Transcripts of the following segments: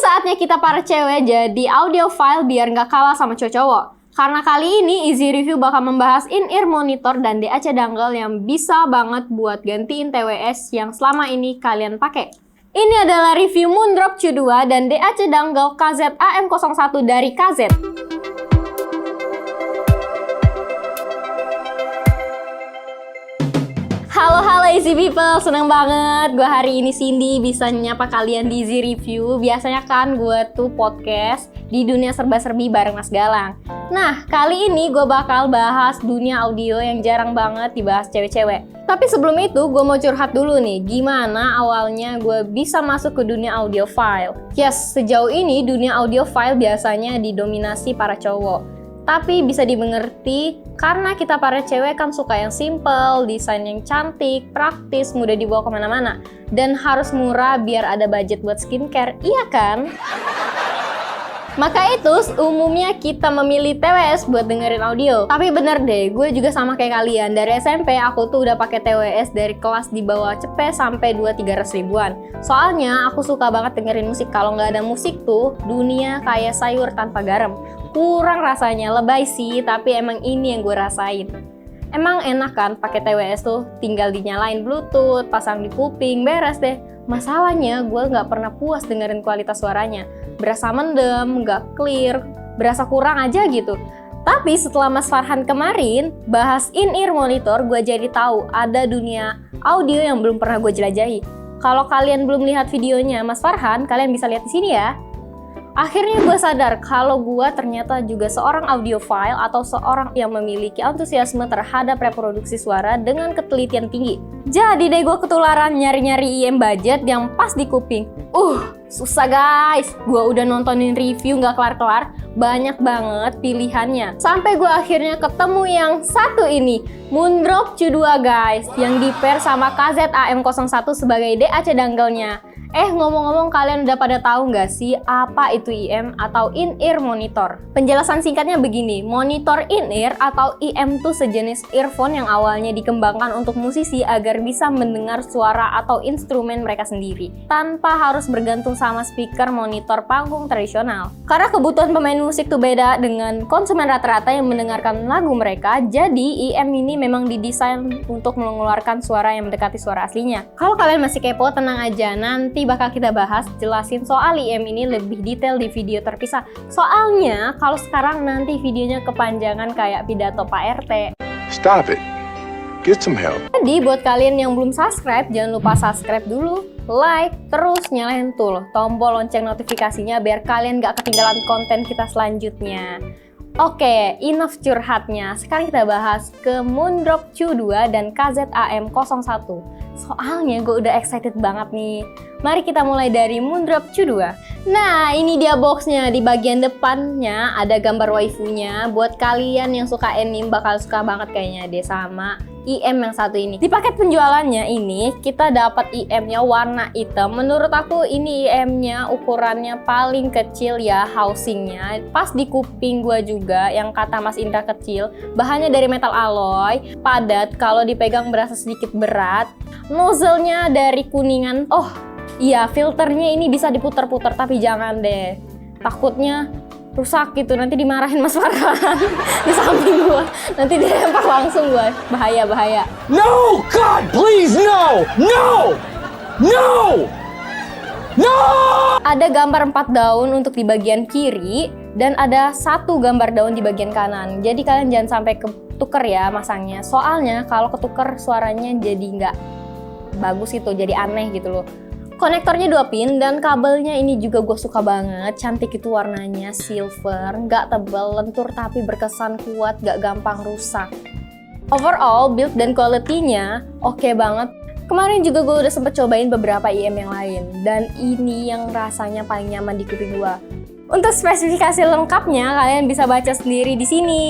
saatnya kita para cewek jadi audiophile biar nggak kalah sama cowok-cowok. Karena kali ini Easy Review bakal membahas in-ear monitor dan DAC dongle yang bisa banget buat gantiin TWS yang selama ini kalian pakai. Ini adalah review Moondrop Q2 dan DAC dongle KZ-AM01 dari KZ. Halo Easy People, seneng banget gue hari ini Cindy bisa nyapa kalian di Easy Review. Biasanya kan gue tuh podcast di dunia serba-serbi bareng Mas Galang. Nah, kali ini gue bakal bahas dunia audio yang jarang banget dibahas cewek-cewek. Tapi sebelum itu gue mau curhat dulu nih, gimana awalnya gue bisa masuk ke dunia audiophile. Yes, sejauh ini dunia audiophile biasanya didominasi para cowok. Tapi bisa dimengerti karena kita para cewek kan suka yang simple, desain yang cantik, praktis, mudah dibawa kemana-mana. Dan harus murah biar ada budget buat skincare, iya kan? Maka itu umumnya kita memilih TWS buat dengerin audio. Tapi bener deh, gue juga sama kayak kalian. Dari SMP aku tuh udah pakai TWS dari kelas di bawah cepet sampai 200-300 ribuan. Soalnya aku suka banget dengerin musik. Kalau nggak ada musik tuh, dunia kayak sayur tanpa garam. Kurang rasanya, lebay sih, tapi emang ini yang gue rasain. Emang enak kan pakai TWS tuh, tinggal dinyalain Bluetooth, pasang di kuping, beres deh. Masalahnya gue nggak pernah puas dengerin kualitas suaranya. Berasa mendem, nggak clear, berasa kurang aja gitu. Tapi setelah Mas Farhan kemarin bahas in-ear monitor, gue jadi tahu ada dunia audio yang belum pernah gue jelajahi. Kalau kalian belum lihat videonya Mas Farhan, kalian bisa lihat di sini ya. Akhirnya gue sadar kalau gue ternyata juga seorang audiophile atau seorang yang memiliki antusiasme terhadap reproduksi suara dengan ketelitian tinggi. Jadi deh gue ketularan nyari-nyari IM budget yang pas di kuping. Susah guys. Gue udah nontonin review gak kelar-kelar, banyak banget pilihannya. Sampai gue akhirnya ketemu yang satu ini, Moondrop Q2 guys, yang di-pair sama KZ-AM01 sebagai DAC dongle-nya. Ngomong-ngomong, kalian udah pada tahu nggak sih apa itu IM atau in-ear monitor? Penjelasan singkatnya begini, monitor in-ear atau IM itu sejenis earphone yang awalnya dikembangkan untuk musisi agar bisa mendengar suara atau instrumen mereka sendiri, tanpa harus bergantung sama speaker monitor panggung tradisional. Karena kebutuhan pemain musik tuh beda dengan konsumen rata-rata yang mendengarkan lagu mereka, jadi IM ini memang didesain untuk mengeluarkan suara yang mendekati suara aslinya. Kalau kalian masih kepo, tenang aja, nanti bakal kita bahas, jelasin soal IM ini lebih detail di video terpisah. Soalnya kalau sekarang nanti videonya kepanjangan kayak pidato Pak RT. Stop it. Get some help. Jadi buat kalian yang belum subscribe, jangan lupa subscribe dulu, like, terus nyalain tuh tombol lonceng notifikasinya biar kalian gak ketinggalan konten kita selanjutnya. Oke, enough curhatnya. Sekarang kita bahas ke Moondrop Q2 dan KZ-AM01. Soalnya gue udah excited banget nih. Mari kita mulai dari Moondrop Q2. Nah, ini dia boxnya. Di bagian depannya ada gambar waifunya. Buat kalian yang suka anime bakal suka banget kayaknya deh sama IM yang satu ini. Di paket penjualannya ini kita dapat IM-nya warna hitam. Menurut aku ini IM-nya ukurannya paling kecil ya, housingnya. Pas di kuping gua juga yang kata Mas Indra kecil. Bahannya dari metal alloy, padat, kalau dipegang berasa sedikit berat. Nozzle-nya dari kuningan. Oh iya, filternya ini bisa diputar-putar, tapi jangan deh. Takutnya rusak gitu, nanti dimarahin Mas Farhan di samping gua, nanti dilempar langsung gua, bahaya. No, God, please, no, no, no, no. Ada gambar 4 daun untuk di bagian kiri dan ada 1 gambar daun di bagian kanan. Jadi kalian jangan sampai ketuker ya masangnya. Soalnya kalau ketuker suaranya jadi nggak bagus itu, jadi aneh gitu loh. Konektornya 2 pin dan kabelnya ini juga gue suka banget. Cantik itu warnanya, silver, nggak tebal, lentur tapi berkesan kuat, nggak gampang rusak. Overall, build dan quality-nya oke banget. Kemarin juga gue udah sempet cobain beberapa IM yang lain, dan ini yang rasanya paling nyaman di kuping gue. Untuk spesifikasi lengkapnya, kalian bisa baca sendiri di sini.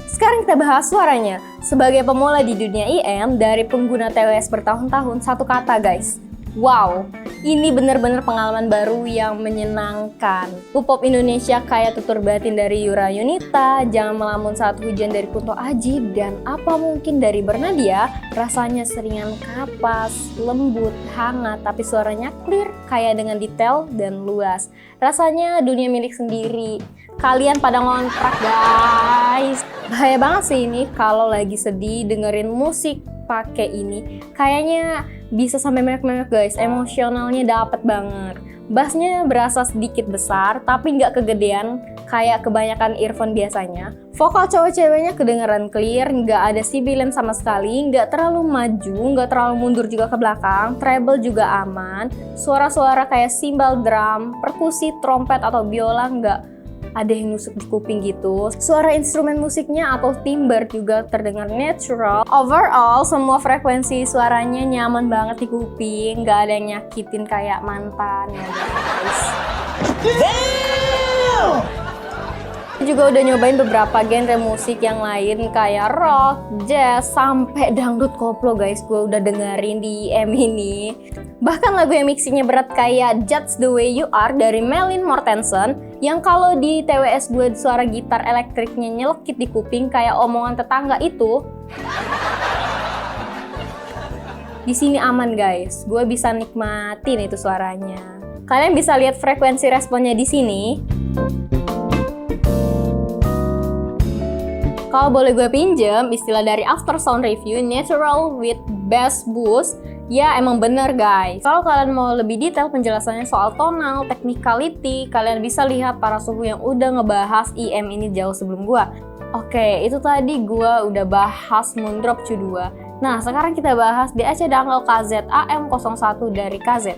Sekarang kita bahas suaranya. Sebagai pemula di dunia IM, dari pengguna TWS bertahun-tahun, satu kata guys, wow. Ini bener-bener pengalaman baru yang menyenangkan. Pop Indonesia kayak Tutur Batin dari Yura Yunita, Jangan Melamun Saat Hujan dari Kunto Aji, dan Apa Mungkin dari Bernadia. Rasanya seringan kapas, lembut, hangat, tapi suaranya clear, kaya dengan detail dan luas. Rasanya dunia milik sendiri. Kalian pada ngontrak guys. Bahaya banget sih ini kalau lagi sedih dengerin musik pakai ini. Kayaknya bisa sampai mewek-mewek guys, emosionalnya dapet banget. Bassnya berasa sedikit besar tapi nggak kegedean kayak kebanyakan earphone biasanya. Vokal cowok-ceweknya kedengeran clear, nggak ada sibilan sama sekali, nggak terlalu maju, nggak terlalu mundur juga ke belakang. Treble juga aman. Suara-suara kayak cymbal drum, perkusi, trompet atau biola nggak ada yang nusuk di kuping gitu. Suara instrumen musiknya atau timbre juga terdengar natural. Overall, semua frekuensi suaranya nyaman banget di kuping, nggak ada yang nyakitin kayak mantan ya guys. Juga udah nyobain beberapa genre musik yang lain kayak rock, jazz, sampai dangdut koplo guys. Gue udah dengerin di IM ini. Bahkan lagu yang mixingnya berat kayak Just The Way You Are dari Melin Mortensen, yang kalau di TWS gue suara gitar elektriknya nyelekit di kuping kayak omongan tetangga itu. Di sini aman guys, gue bisa nikmatin itu suaranya. Kalian bisa lihat frekuensi responnya di sini. Kalau boleh gue pinjem istilah dari After Sound Review, natural with bass boost. Ya emang bener guys. Kalau kalian mau lebih detail penjelasannya soal tonal, technicality, kalian bisa lihat para suhu yang udah ngebahas IM ini jauh sebelum gua. Oke, itu tadi gua udah bahas Moondrop Q2. Nah, sekarang kita bahas DAC Dangle KZ AM01 dari KZ.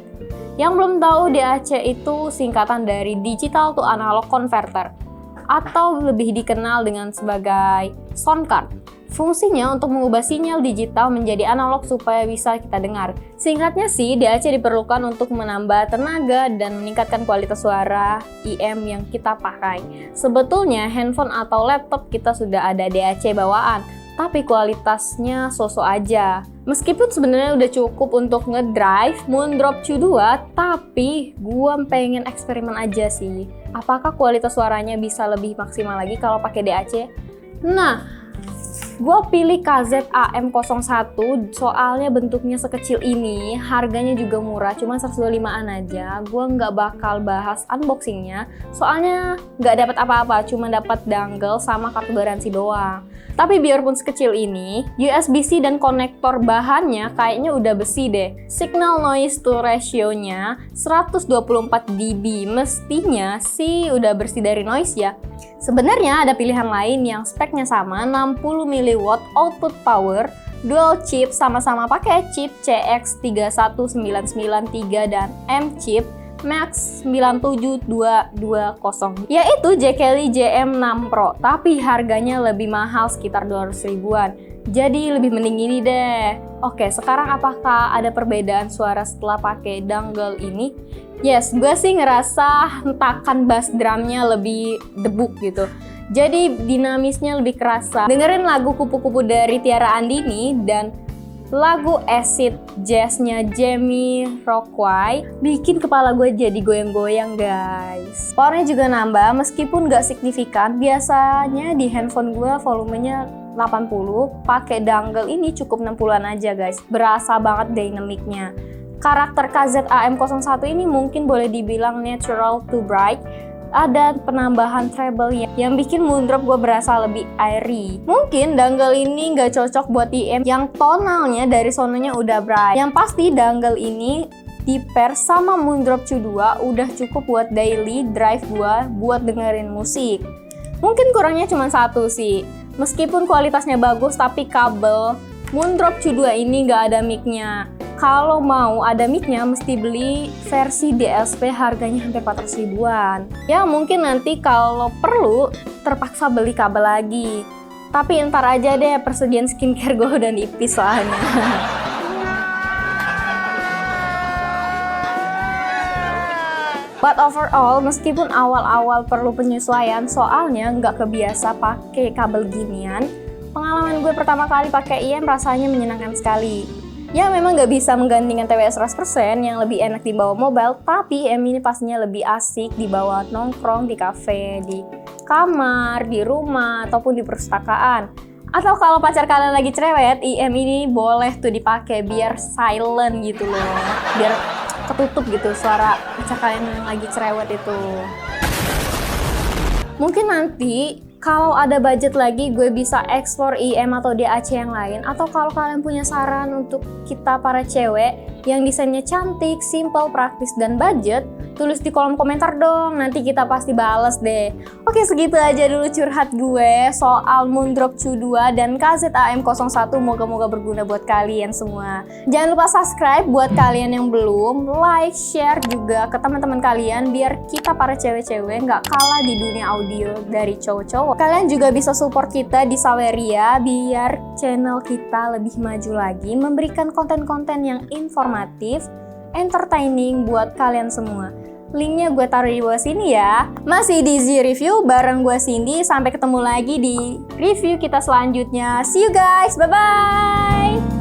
Yang belum tahu, DAC itu singkatan dari Digital to Analog Converter, atau lebih dikenal dengan sebagai sound card. Fungsinya untuk mengubah sinyal digital menjadi analog supaya bisa kita dengar. Singkatnya sih, DAC diperlukan untuk menambah tenaga dan meningkatkan kualitas suara IM yang kita pakai. Sebetulnya handphone atau laptop kita sudah ada DAC bawaan, tapi kualitasnya so-so aja. Meskipun sebenarnya udah cukup untuk ngedrive Moondrop Q2, tapi gua pengen eksperimen aja sih. Apakah kualitas suaranya bisa lebih maksimal lagi kalau pakai DAC? Nah, gue pilih KZ AM01 soalnya bentuknya sekecil ini, harganya juga murah, cuma 125-an aja. Gue nggak bakal bahas unboxingnya, soalnya nggak dapat apa-apa, cuma dapat dongle sama kartu garansi doang. Tapi biarpun sekecil ini, USB-C dan konektor bahannya kayaknya udah besi deh. Signal noise to ratio-nya 124 dB, mestinya sih udah bersih dari noise ya. Sebenarnya ada pilihan lain yang speknya sama, 60 mW output power, dual chip, sama-sama pakai chip CX31993 dan M chip Max 97220, yaitu JKLI JM6 Pro, tapi harganya lebih mahal sekitar 200 ribuan. Jadi lebih mending ini deh. Oke, sekarang apakah ada perbedaan suara setelah pakai dongle ini? Yes, gue sih ngerasa hentakan bass drumnya lebih debuk gitu. Jadi dinamisnya lebih kerasa. Dengerin lagu Kupu-Kupu dari Tiara Andini dan lagu acid jazznya Jamie Rockway bikin kepala gue jadi goyang-goyang guys. Powernya juga nambah meskipun gak signifikan. Biasanya di handphone gue volumenya 80, pakai dongle ini cukup 60-an aja guys. Berasa banget dynamicnya. Karakter KZ AM01 ini mungkin boleh dibilang natural to bright. Ada penambahan treble yang bikin Moondrop gue berasa lebih airy. Mungkin dongle ini nggak cocok buat IM yang tonalnya dari sononya udah bright. Yang pasti dongle ini di pair sama Moondrop Q2 udah cukup buat daily drive gue buat dengerin musik. Mungkin kurangnya cuma satu sih. Meskipun kualitasnya bagus tapi kabel Moondrop Q2 ini nggak ada mic-nya. Kalau mau ada mic-nya mesti beli versi DSP, harganya hampir 400 ribuan. Ya mungkin nanti kalau perlu terpaksa beli kabel lagi. Tapi ntar aja deh, persediaan skincare gue udah nipis soalnya. But overall, meskipun awal-awal perlu penyesuaian soalnya nggak kebiasa pakai kabel ginian, pengalaman gue pertama kali pakai IM rasanya menyenangkan sekali. Ya memang nggak bisa menggantikan TWS 100% yang lebih enak dibawa mobile, tapi ini pastinya lebih asik dibawa nongkrong di kafe, di kamar, di rumah, ataupun di perpustakaan. Atau kalau pacar kalian lagi cerewet, ini boleh tuh dipakai biar silent gitu loh, biar ketutup gitu suara pacar kalian yang lagi cerewet itu. Mungkin nanti kalau ada budget lagi gue bisa explore IM atau DAC yang lain. Atau kalau kalian punya saran untuk kita para cewek yang desainnya cantik, simple, praktis, dan budget, tulis di kolom komentar dong, nanti kita pasti bales deh. Oke, segitu aja dulu curhat gue soal Moondrop Chu 2 dan KZAM01. Moga-moga berguna buat kalian semua. Jangan lupa subscribe buat kalian yang belum, like, share juga ke teman-teman kalian biar kita para cewek-cewek nggak kalah di dunia audio dari cowok-cowok. Kalian juga bisa support kita di Saweria biar channel kita lebih maju lagi, memberikan konten-konten yang informatif, entertaining buat kalian semua. Linknya gue taruh di bawah sini ya. Masih di Z Review bareng gue Cindy. Sampai ketemu lagi di review kita selanjutnya. See you guys, bye-bye!